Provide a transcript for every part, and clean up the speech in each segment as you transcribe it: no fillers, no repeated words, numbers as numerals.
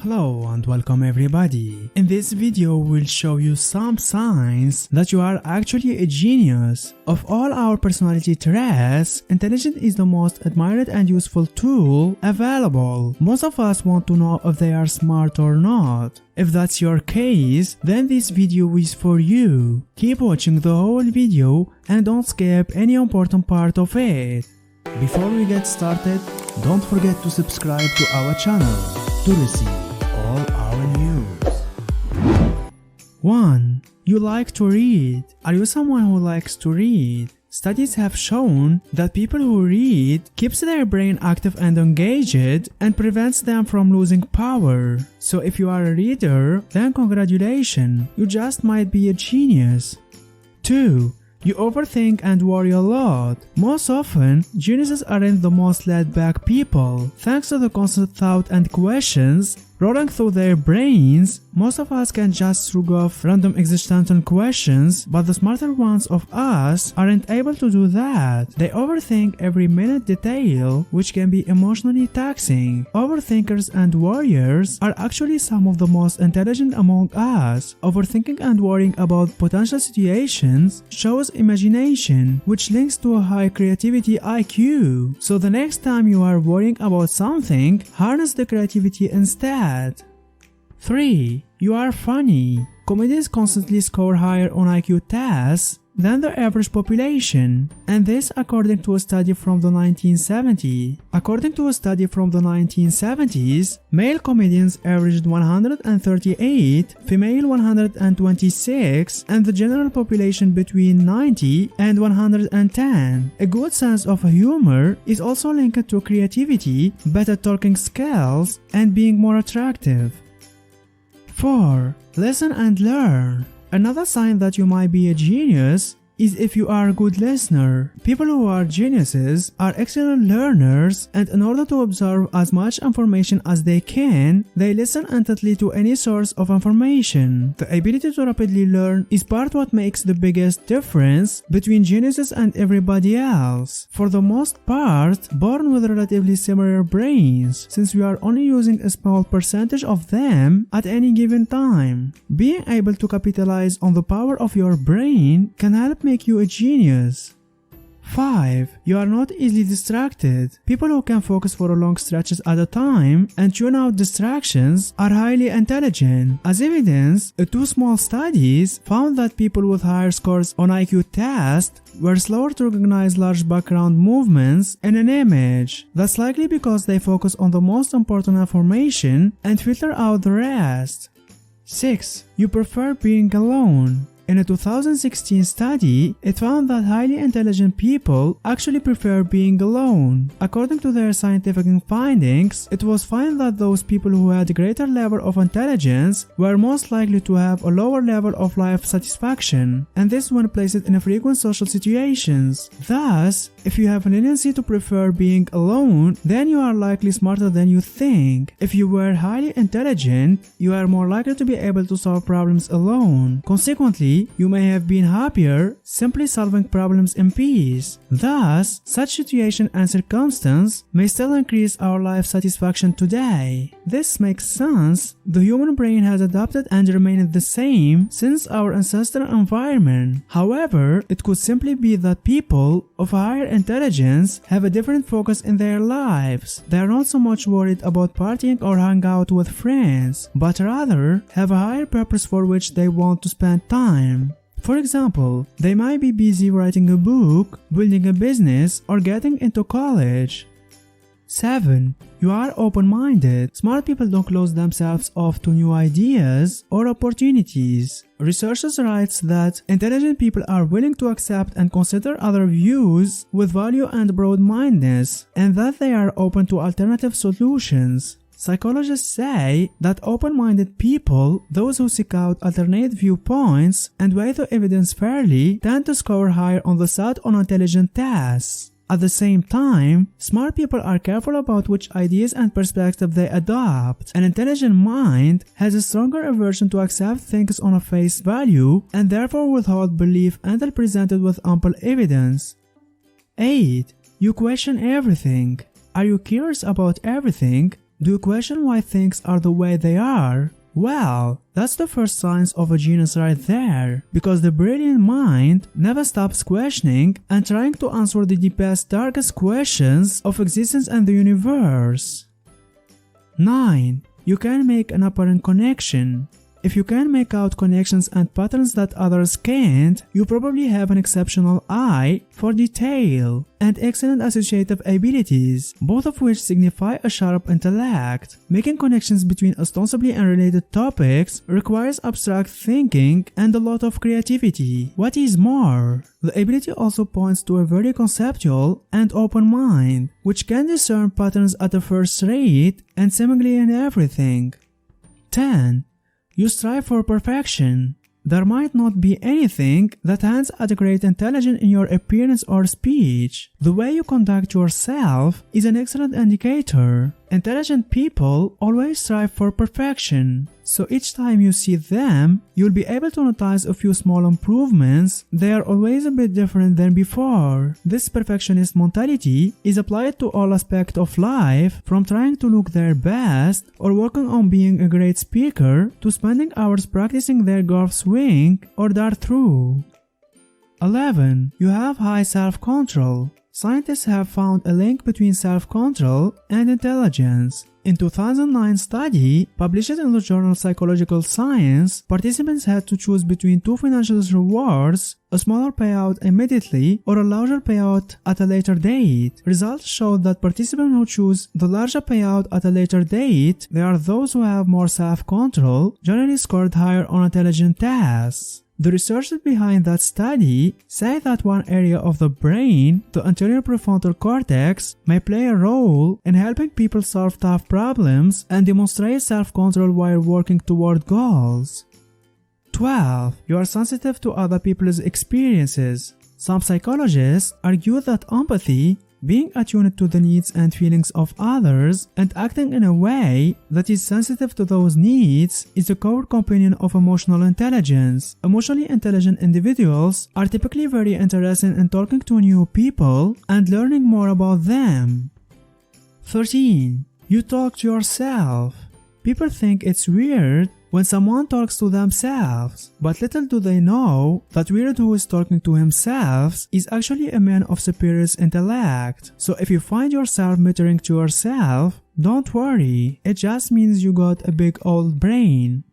Hello and welcome everybody. In this video we'll show you some signs that you are actually a genius. Of all our personality traits, intelligence is the most admired and useful tool available. Most of us want to know if they are smart or not. If that's your case, then this video is for you. Keep watching the whole video and don't skip any important part of it. Before we get started, don't forget to subscribe to our channel to receive all our news. 1. You like to read. Are you someone who likes to read? Studies have shown that people who read keeps their brain active and engaged and prevents them from losing power. So if you are a reader, then congratulations, you just might be a genius. 2. You overthink and worry a lot. Most often, geniuses aren't the most laid-back people. Thanks to the constant thought and questions rolling through their brains, most of us can just shrug off random existential questions, but the smarter ones of us aren't able to do that. They overthink every minute detail, which can be emotionally taxing. Overthinkers and worriers are actually some of the most intelligent among us. Overthinking and worrying about potential situations shows imagination, which links to a high creativity IQ. So the next time you are worrying about something, harness the creativity instead. 3. You are funny. Comedians constantly score higher on IQ tests than the average population, and this according to a study from the 1970s. According to a study from the 1970s, male comedians averaged 138, female 126, and the general population between 90 and 110. A good sense of humor is also linked to creativity, better talking skills, and being more attractive. 4. Listen and learn. Another sign that you might be a genius is if you are a good listener. People who are geniuses are excellent learners, and in order to absorb as much information as they can, they listen intently to any source of information. The ability to rapidly learn is part what makes the biggest difference between geniuses and everybody else. For the most part, born with relatively similar brains, since we are only using a small percentage of them at any given time. Being able to capitalize on the power of your brain can help make you a genius. 5. You are not easily distracted. People who can focus for long stretches at a time and tune out distractions are highly intelligent. As evidence, two small studies found that people with higher scores on IQ tests were slower to recognize large background movements in an image. That's likely because they focus on the most important information and filter out the rest. 6. You prefer being alone. In a 2016 study, it found that highly intelligent people actually prefer being alone. According to their scientific findings, it was found that those people who had a greater level of intelligence were most likely to have a lower level of life satisfaction, and this when placed in frequent social situations. Thus, if you have a tendency to prefer being alone, then you are likely smarter than you think. If you were highly intelligent, you are more likely to be able to solve problems alone. Consequently, you may have been happier simply solving problems in peace. Thus, such situation and circumstance may still increase our life satisfaction today. This makes sense. The human brain has adapted and remained the same since our ancestral environment. However, it could simply be that people of higher intelligence have a different focus in their lives. They are not so much worried about partying or hang out with friends, but rather have a higher purpose for which they want to spend time. For example, they might be busy writing a book, building a business, or getting into college. 7. You are open-minded. Smart people don't close themselves off to new ideas or opportunities. Researchers write that intelligent people are willing to accept and consider other views with value and broad-mindedness, and that they are open to alternative solutions. Psychologists say that open-minded people, those who seek out alternate viewpoints and weigh the evidence fairly, tend to score higher on the set on intelligent tests. At the same time, smart people are careful about which ideas and perspectives they adopt. An intelligent mind has a stronger aversion to accept things on a face value and therefore withhold belief until presented with ample evidence. 8. You question everything. Are you curious about everything? Do you question why things are the way they are? Well, that's the first signs of a genius right there, because the brilliant mind never stops questioning and trying to answer the deepest, darkest questions of existence and the universe. 9. You can make an apparent connection. If you can make out connections and patterns that others can't, you probably have an exceptional eye for detail and excellent associative abilities, both of which signify a sharp intellect. Making connections between ostensibly unrelated topics requires abstract thinking and a lot of creativity. What is more, the ability also points to a very conceptual and open mind, which can discern patterns at a first rate and seemingly in everything. 10. You strive for perfection. There might not be anything that hints at a great intelligence in your appearance or speech. The way you conduct yourself is an excellent indicator. Intelligent people always strive for perfection, so each time you see them, you'll be able to notice a few small improvements. They are always a bit different than before. This perfectionist mentality is applied to all aspects of life, from trying to look their best or working on being a great speaker to spending hours practicing their golf swing or dart throw. 11. You have high self-control. Scientists have found a link between self-control and intelligence. In a 2009 study published in the journal Psychological Science, participants had to choose between two financial rewards, a smaller payout immediately or a larger payout at a later date. Results showed that participants who choose the larger payout at a later date, they are those who have more self-control, generally scored higher on intelligence tests. The researchers behind that study say that one area of the brain, the anterior prefrontal cortex, may play a role in helping people solve tough problems and demonstrate self-control while working toward goals. 12. You are sensitive to other people's experiences. Some psychologists argue that empathy, being attuned to the needs and feelings of others and acting in a way that is sensitive to those needs, is a core component of emotional intelligence. Emotionally intelligent individuals are typically very interested in talking to new people and learning more about them. 13. You talk to yourself. People think it's weird when someone talks to themselves, but little do they know that weird who is talking to himself is actually a man of superior intellect. So if you find yourself muttering to yourself, don't worry, it just means you got a big old brain.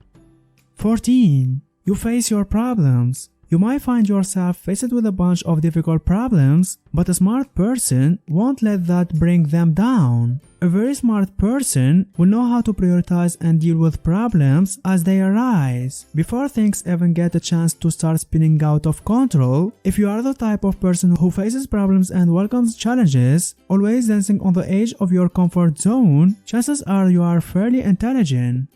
14. You face your problems. You might find yourself faced with a bunch of difficult problems, but a smart person won't let that bring them down. A very smart person will know how to prioritize and deal with problems as they arise, before things even get a chance to start spinning out of control. If you are the type of person who faces problems and welcomes challenges, always dancing on the edge of your comfort zone, chances are you are fairly intelligent.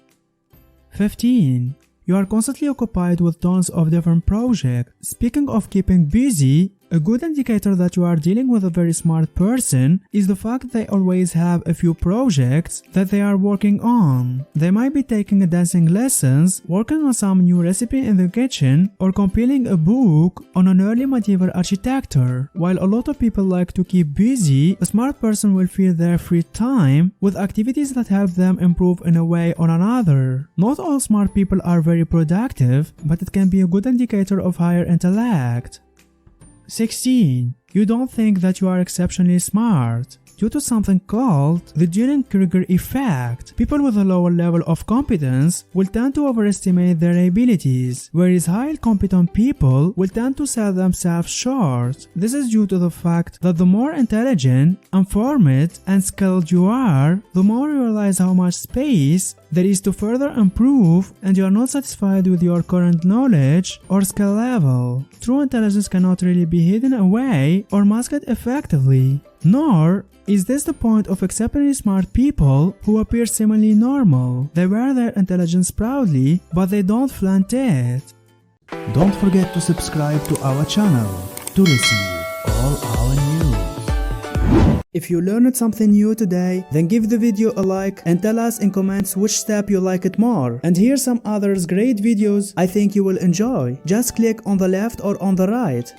15. You are constantly occupied with tons of different projects. Speaking of keeping busy, a good indicator that you are dealing with a very smart person is the fact they always have a few projects that they are working on. They might be taking dancing lessons, working on some new recipe in the kitchen, or compiling a book on an early medieval architecture. While a lot of people like to keep busy, a smart person will fill their free time with activities that help them improve in a way or another. Not all smart people are very productive, but it can be a good indicator of higher intellect. 16. You don't think that you are exceptionally smart. Due to something called the Dunning-Kruger effect, people with a lower level of competence will tend to overestimate their abilities, whereas highly competent people will tend to sell themselves short. This is due to the fact that the more intelligent, informed, and skilled you are, the more you realize how much space there is to further improve, and you are not satisfied with your current knowledge or skill level. True intelligence cannot really be hidden away or masked effectively. Nor is this the point of exceptionally smart people who appear seemingly normal. They wear their intelligence proudly, but they don't flaunt it. Don't forget to subscribe to our channel to receive all our news. If you learned something new today, then give the video a like and tell us in comments which step you like it more. And here's some others great videos I think you will enjoy. Just click on the left or on the right.